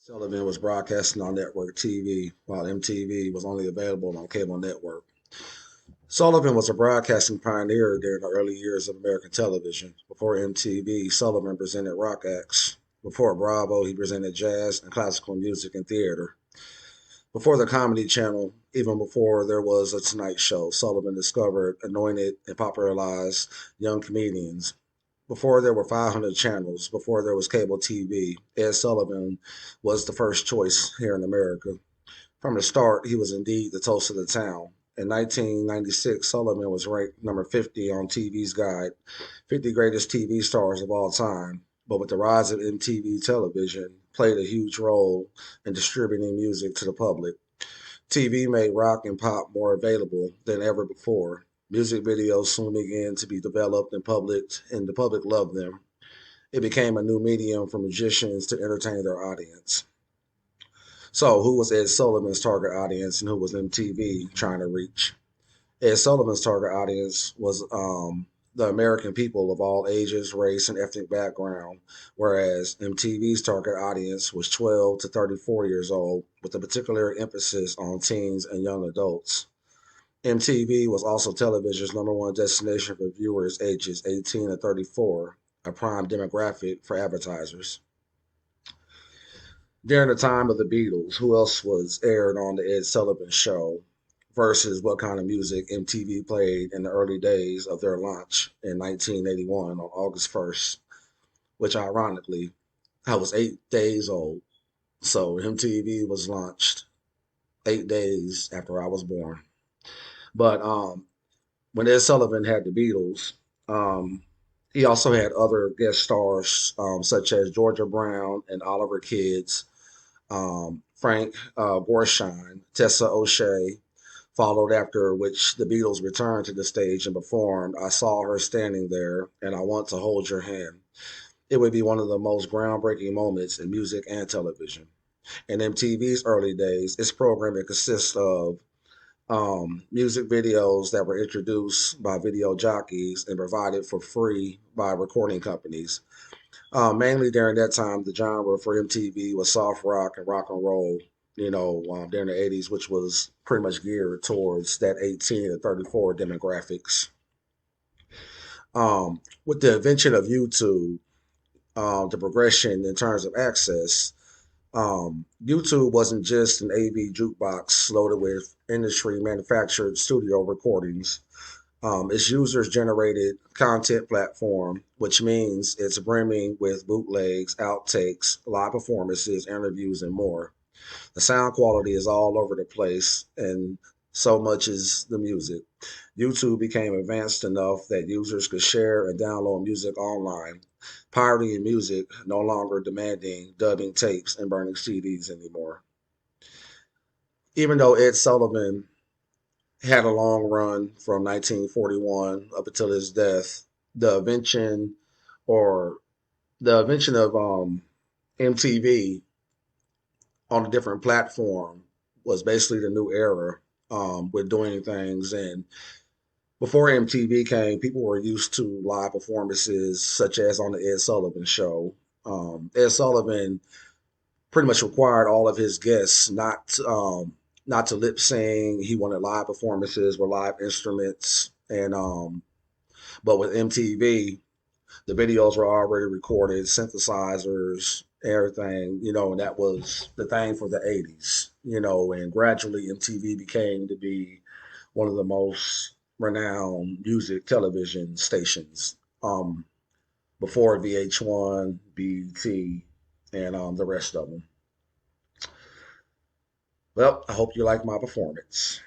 Sullivan was broadcasting on network TV, while MTV was only available on cable network. Sullivan was a broadcasting pioneer during the early years of American television. Before MTV, Sullivan presented rock acts. Before Bravo, he presented jazz and classical music and theater. Before the Comedy Channel, even before there was a Tonight Show, Sullivan discovered, anointed, and popularized young comedians. Before there were 500 channels, before there was cable TV, Ed Sullivan was the first choice here in America. From the start, he was indeed the toast of the town. In 1996, Sullivan was ranked number 50 on TV's guide, 50 greatest TV stars of all time. But with the rise of MTV television, played a huge role in distributing music to the public. TV made rock and pop more available than ever before. Music videos soon began to be developed and the public loved them. It became a new medium for musicians to entertain their audience. So, who was Ed Sullivan's target audience and who was MTV trying to reach? Ed Sullivan's target audience was the American people of all ages, race, and ethnic background, whereas MTV's target audience was 12 to 34 years old, with a particular emphasis on teens and young adults. MTV was also television's number one destination for viewers ages 18 to 34, a prime demographic for advertisers. During the time of the Beatles, who else was aired on the Ed Sullivan Show versus what kind of music MTV played in the early days of their launch in 1981 on August 1st, which ironically, I was 8 days old. So MTV was launched 8 days after I was born. But when Ed Sullivan had the Beatles, he also had other guest stars such as Georgia Brown and Oliver Kids, Frank Gorshin, Tessa O'Shea, followed after which the Beatles returned to the stage and performed I Saw Her Standing There and I Want to Hold Your Hand. It would be one of the most groundbreaking moments in music and television. In MTV's early days, its programming consists of music videos that were introduced by video jockeys and provided for free by recording companies. Mainly during that time, the genre for MTV was soft rock and rock and roll, during the 80s, which was pretty much geared towards that 18 to 34 demographics. With the invention of YouTube, the progression in terms of access, YouTube wasn't just an AV jukebox loaded with industry manufactured studio recordings. It's users generated content platform, which means it's brimming with bootlegs, outtakes, live performances, interviews, and more. The sound quality is all over the place, and so much is the music. YouTube became advanced enough that users could share and download music online, pirating music, no longer demanding dubbing tapes and burning CDs anymore. Even though Ed Sullivan had a long run from 1941 up until his death, the invention or the invention of MTV on a different platform was basically the new era with doing things. And before MTV came, people were used to live performances such as on the Ed Sullivan Show. Ed Sullivan pretty much required all of his guests not to lip sing. He wanted live performances with live instruments, and but with MTV, the videos were already recorded, synthesizers, everything, and that was the thing for the 80s, and gradually MTV became to be one of the most renowned music television stations before VH1, BET, and the rest of them. Well, I hope you like my performance.